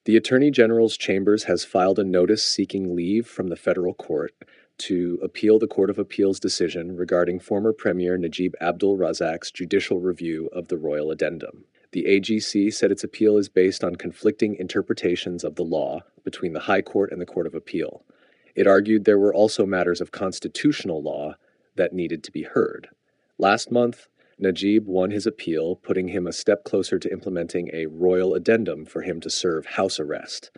The Attorney General's Chambers has filed a notice seeking leave from the federal court to appeal the Court of Appeal's decision regarding former Premier Najib Abdul Razak's judicial review of the royal addendum. The AGC said its appeal is based on conflicting interpretations of the law between the High Court and the Court of Appeal. It argued there were also matters of constitutional law that needed to be heard. Last month, Najib won his appeal, putting him a step closer to implementing a royal addendum for him to serve house arrest.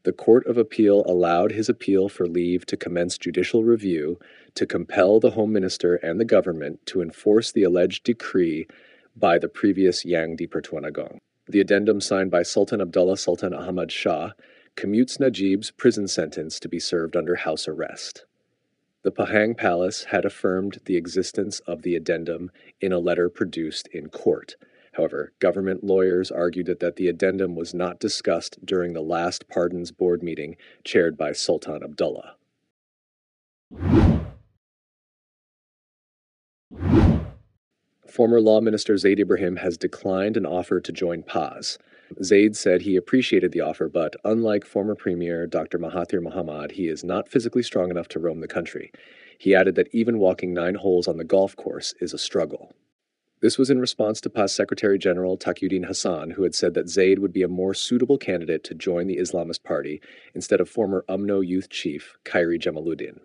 The Court of Appeal allowed his appeal for leave to commence judicial review to compel the Home Minister and the government to enforce the alleged decree by the previous Yang di Pertuanagon. The addendum signed by Sultan Abdullah Sultan Ahmad Shah commutes Najib's prison sentence to be served under house arrest. The Pahang Palace had affirmed the existence of the addendum in a letter produced in court. However, government lawyers argued that the addendum was not discussed during the last Pardons Board meeting chaired by Sultan Abdullah. Former Law Minister Zaid Ibrahim has declined an offer to join PAS. Zaid said he appreciated the offer, but unlike former Premier Dr. Mahathir Mohamad, he is not physically strong enough to roam the country. He added that even walking 9 holes on the golf course is a struggle. This was in response to PAS Secretary General Taqiyuddin Hassan, who had said that Zaid would be a more suitable candidate to join the Islamist Party instead of former UMNO youth chief Khairi Jamaluddin.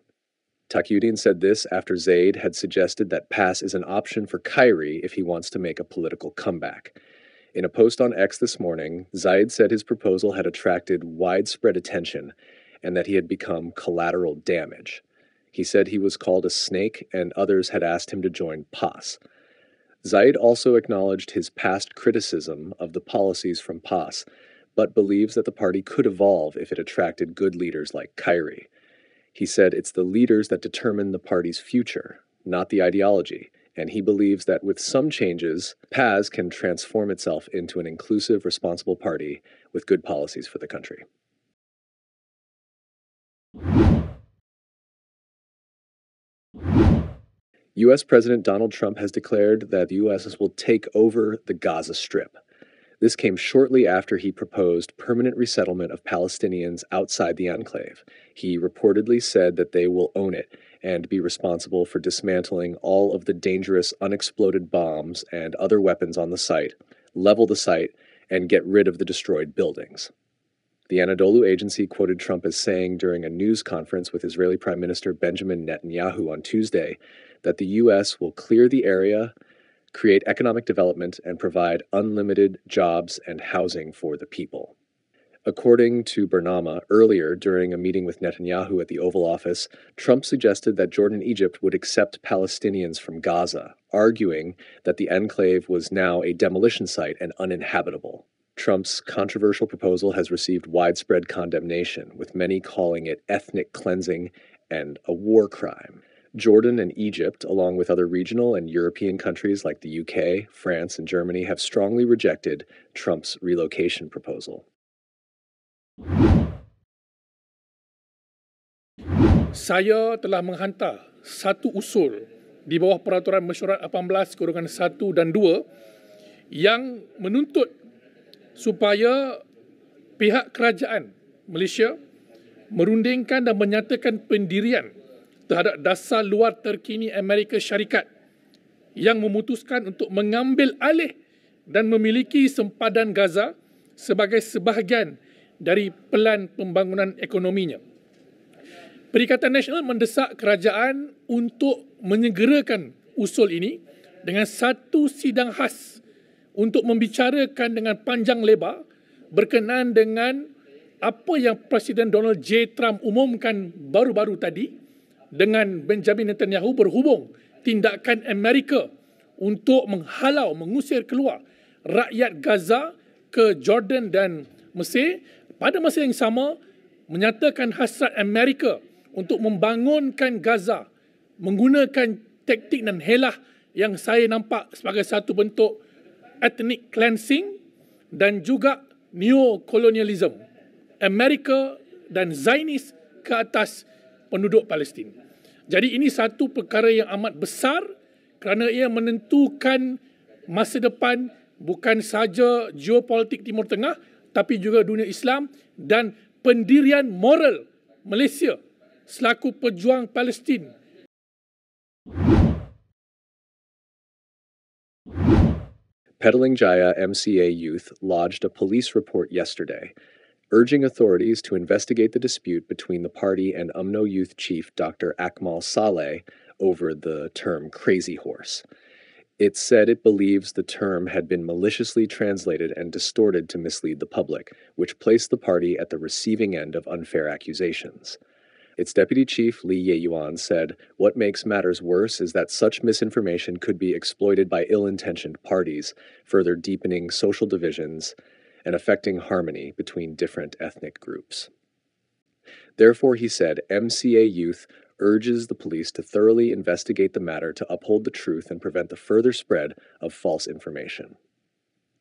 Taqiyuddin said this after Zaid had suggested that PAS is an option for Khairi if he wants to make a political comeback. In a post on X this morning, Zaid said his proposal had attracted widespread attention and that he had become collateral damage. He said he was called a snake and others had asked him to join PAS. Zaid also acknowledged his past criticism of the policies from PAS, but believes that the party could evolve if it attracted good leaders like Khairi. He said it's the leaders that determine the party's future, not the ideology, and he believes that with some changes, PAS can transform itself into an inclusive, responsible party with good policies for the country. U.S. President Donald Trump has declared that the U.S. will take over the Gaza Strip. This came shortly after he proposed permanent resettlement of Palestinians outside the enclave. He reportedly said that they will own it and be responsible for dismantling all of the dangerous unexploded bombs and other weapons on the site, level the site, and get rid of the destroyed buildings. The Anadolu agency quoted Trump as saying during a news conference with Israeli Prime Minister Benjamin Netanyahu on Tuesday that the U.S. will clear the area, create economic development, and provide unlimited jobs and housing for the people. According to Bernama, earlier during a meeting with Netanyahu at the Oval Office, Trump suggested that Jordan and Egypt would accept Palestinians from Gaza, arguing that the enclave was now a demolition site and uninhabitable. Trump's controversial proposal has received widespread condemnation, with many calling it ethnic cleansing and a war crime. Jordan and Egypt, along with other regional and European countries like the UK, France, and Germany, have strongly rejected Trump's relocation proposal. Saya telah menghantar satu usul di bawah Peraturan Mesyuarat 18/1 dan 2 yang menuntut supaya pihak kerajaan Malaysia merundingkan dan menyatakan pendirian terhadap dasar luar terkini Amerika Syarikat yang memutuskan untuk mengambil alih dan memiliki sempadan Gaza sebagai sebahagian dari pelan pembangunan ekonominya. Perikatan Nasional mendesak kerajaan untuk menyegerakan usul ini dengan satu sidang khas untuk membicarakan dengan panjang lebar berkenaan dengan apa yang Presiden Donald J. Trump umumkan baru-baru tadi dengan Benjamin Netanyahu berhubung tindakan Amerika untuk menghalau, mengusir keluar rakyat Gaza ke Jordan dan Mesir. Pada masa yang sama, menyatakan hasrat Amerika untuk membangunkan Gaza menggunakan taktik dan helah yang saya nampak sebagai satu bentuk ethnic cleansing dan juga neo-colonialism Amerika dan Zionis ke atas penduduk Palestin. Jadi ini satu perkara yang amat besar kerana ia menentukan masa depan bukan sahaja geopolitik Timur Tengah tapi juga dunia Islam dan pendirian moral Malaysia selaku pejuang Palestin. Petaling Jaya MCA youth lodged a police report yesterday, urging authorities to investigate the dispute between the party and UMNO youth chief Dr. Kamal over the term crazy horse. It said it believes the term had been maliciously translated and distorted to mislead the public, which placed the party at the receiving end of unfair accusations. Its deputy chief, Lee Ye-yuan, said, "What makes matters worse is that such misinformation could be exploited by ill-intentioned parties, further deepening social divisions and affecting harmony between different ethnic groups." Therefore, he said, MCA Youth urges the police to thoroughly investigate the matter to uphold the truth and prevent the further spread of false information.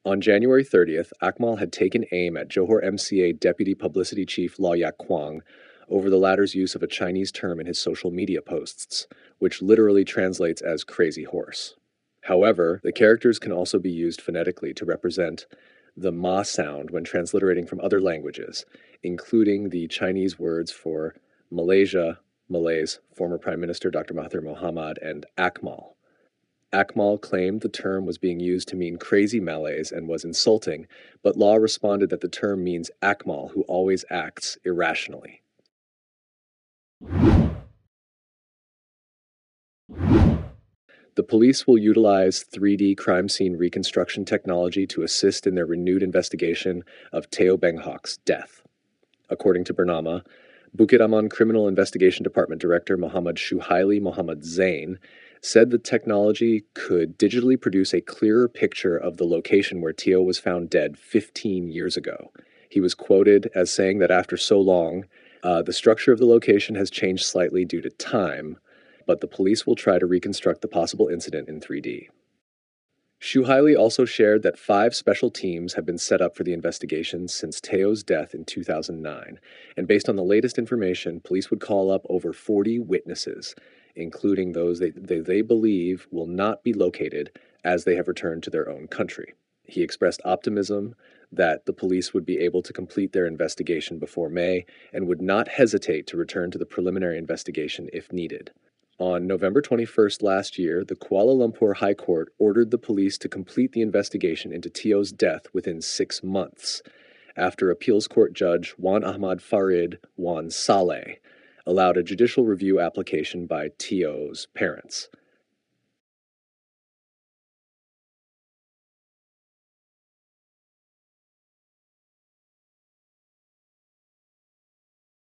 On January 30th, Kamal had taken aim at Johor MCA Deputy Publicity Chief Law Yak Kwang over the latter's use of a Chinese term in his social media posts, which literally translates as crazy horse. However, the characters can also be used phonetically to represent the ma sound when transliterating from other languages, including the Chinese words for Malaysia, Malay's former Prime Minister Dr. Mahathir Mohamad, and Akmal. Akmal claimed the term was being used to mean crazy Malays and was insulting, but Law responded that the term means Akmal, who always acts irrationally. The police will utilize 3D crime scene reconstruction technology to assist in their renewed investigation of Teo Beng Hok's death. According to Bernama, Bukit Aman Criminal Investigation Department Director Muhammad Shuhaili Muhammad Zain said the technology could digitally produce a clearer picture of the location where Teo was found dead 15 years ago. He was quoted as saying that after so long, the structure of the location has changed slightly due to time, but the police will try to reconstruct the possible incident in 3D. Shuhaili also shared that 5 special teams have been set up for the investigation since Teo's death in 2009, and based on the latest information, police would call up over 40 witnesses, including those they believe will not be located as they have returned to their own country. He expressed optimism that the police would be able to complete their investigation before May and would not hesitate to return to the preliminary investigation if needed. On November 21st last year, the Kuala Lumpur High Court ordered the police to complete the investigation into Teo's death within 6 months, after appeals court judge Wan Ahmad Farid Wan Saleh allowed a judicial review application by Teo's parents.